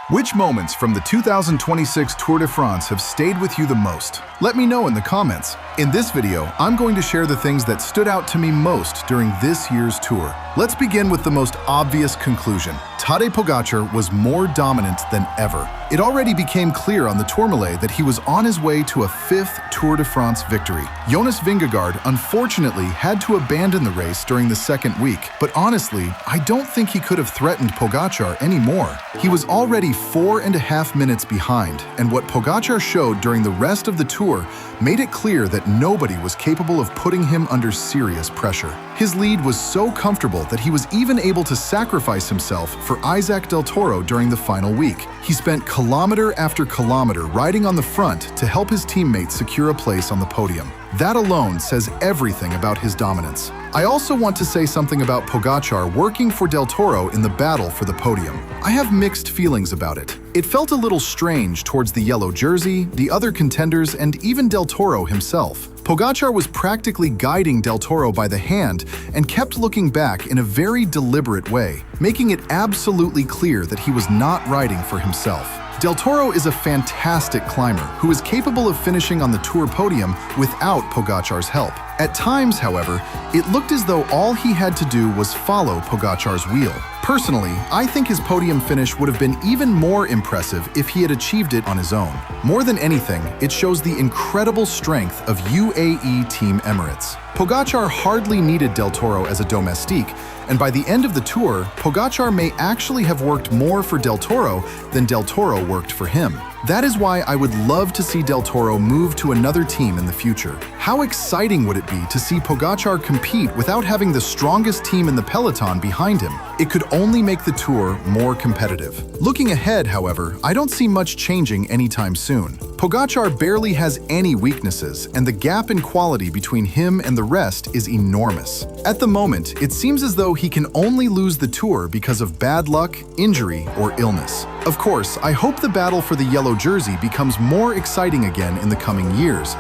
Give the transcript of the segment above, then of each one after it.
Which moments from the 2026 Tour de France have stayed with you the most? Let me know in the comments. In this video, I'm going to share the things that stood out to me most during this year's tour. Let's begin with the most obvious conclusion. Tadej Pogačar was more dominant than ever. It already became clear on the Tourmalet that he was on his way to a 5th Tour de France victory. Jonas Vingegaard unfortunately had to abandon the race during the second week, but honestly, I don't think he could have threatened Pogačar anymore. He was already 4.5 minutes behind, and what Pogačar showed during the rest of the tour made it clear that nobody was capable of putting him under serious pressure. His lead was so comfortable that he was even able to sacrifice himself for Isaac Del Toro during the final week. He spent kilometer after kilometer riding on the front to help his teammates secure a place on the podium. That alone says everything about his dominance. I also want to say something about Pogačar working for Del Toro in the battle for the podium. I have mixed feelings about it. It felt a little strange towards the yellow jersey, the other contenders, and even Del Toro himself. Pogačar was practically guiding Del Toro by the hand and kept looking back in a very deliberate way, making it absolutely clear that he was not riding for himself. Del Toro is a fantastic climber who is capable of finishing on the Tour podium without Pogačar's help. At times, however, it looked as though all he had to do was follow Pogačar's wheel. Personally, I think his podium finish would have been even more impressive if he had achieved it on his own. More than anything, it shows the incredible strength of UAE Team Emirates. Pogačar hardly needed Del Toro as a domestique, and by the end of the tour, Pogačar may actually have worked more for Del Toro than Del Toro worked for him. That is why I would love to see Del Toro move to another team in the future. How exciting would it be to see Pogačar compete without having the strongest team in the peloton behind him? It could only make the tour more competitive. Looking ahead, however, I don't see much changing anytime soon. Pogačar barely has any weaknesses, and the gap in quality between him and the rest is enormous. At the moment, it seems as though he can only lose the tour because of bad luck, injury, or illness. Of course, I hope the battle for the yellow jersey becomes more exciting again in the coming years,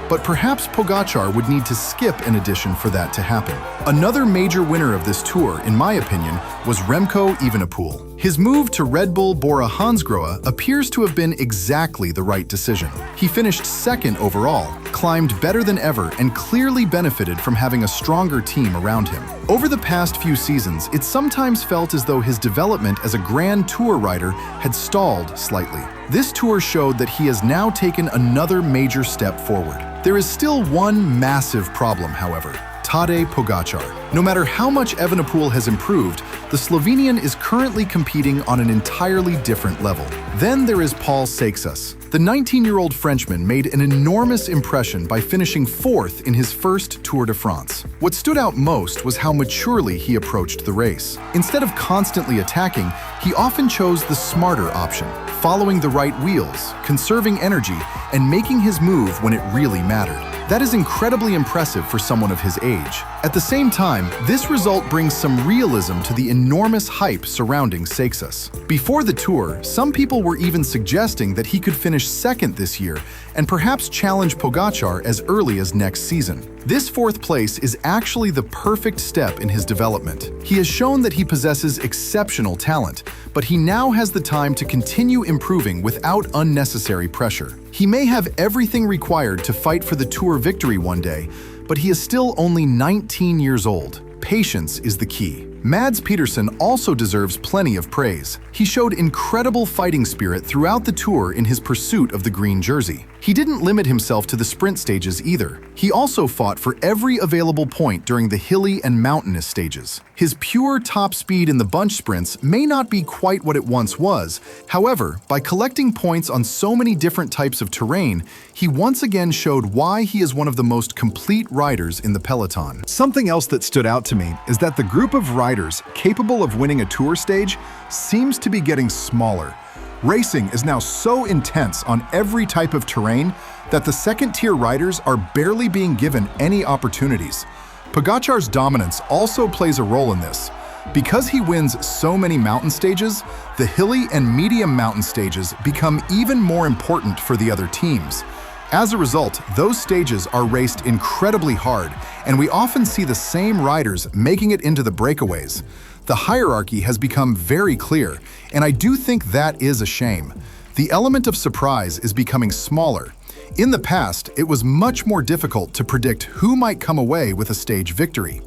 but perhaps Pogačar would need to skip an edition for that to happen. Another major winner of this tour, in my opinion, was Remco Evenepoel. His move to Red Bull BORA hansgrohe appears to have been exactly the right decision. He finished second overall, climbed better than ever, and clearly benefited from having a stronger team around him. Over the past few seasons, it sometimes felt as though his development as a Grand Tour rider had stalled slightly. This tour showed that he has now taken another major step forward. There is still one massive problem, however: Tadej Pogačar. No matter how much Evenepoel has improved, the Slovenian is currently competing on an entirely different level. Then there is Paul Seus. The 19-year-old Frenchman made an enormous impression by finishing 4th in his first Tour de France. What stood out most was how maturely he approached the race. Instead of constantly attacking, he often chose the smarter option, following the right wheels, conserving energy, and making his move when it really mattered. That is incredibly impressive for someone of his age. At the same time, this result brings some realism to the enormous hype surrounding Seixas. Before the tour, some people were even suggesting that he could finish second this year and perhaps challenge Pogačar as early as next season. This 4th place is actually the perfect step in his development. He has shown that he possesses exceptional talent, but he now has the time to continue improving without unnecessary pressure. He may have everything required to fight for the Tour victory one day, but he is still only 19 years old. Patience is the key. Mads Pedersen also deserves plenty of praise. He showed incredible fighting spirit throughout the tour in his pursuit of the green jersey. He didn't limit himself to the sprint stages either. He also fought for every available point during the hilly and mountainous stages. His pure top speed in the bunch sprints may not be quite what it once was. However, by collecting points on so many different types of terrain, he once again showed why he is one of the most complete riders in the peloton. Something else that stood out to me is that the group of riders capable of winning a tour stage seems to be getting smaller. Racing is now so intense on every type of terrain that the second-tier riders are barely being given any opportunities. Pogačar's dominance also plays a role in this. Because he wins so many mountain stages, the hilly and medium mountain stages become even more important for the other teams. As a result, those stages are raced incredibly hard, and we often see the same riders making it into the breakaways. The hierarchy has become very clear, and I do think that is a shame. The element of surprise is becoming smaller. In the past, it was much more difficult to predict who might come away with a stage victory.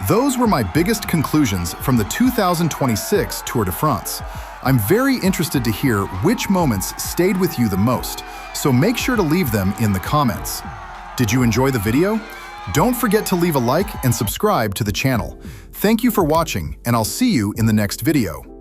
Those were my biggest conclusions from the 2026 Tour de France. I'm very interested to hear which moments stayed with you the most, so make sure to leave them in the comments. Did you enjoy the video? Don't forget to leave a like and subscribe to the channel. Thank you for watching, and I'll see you in the next video.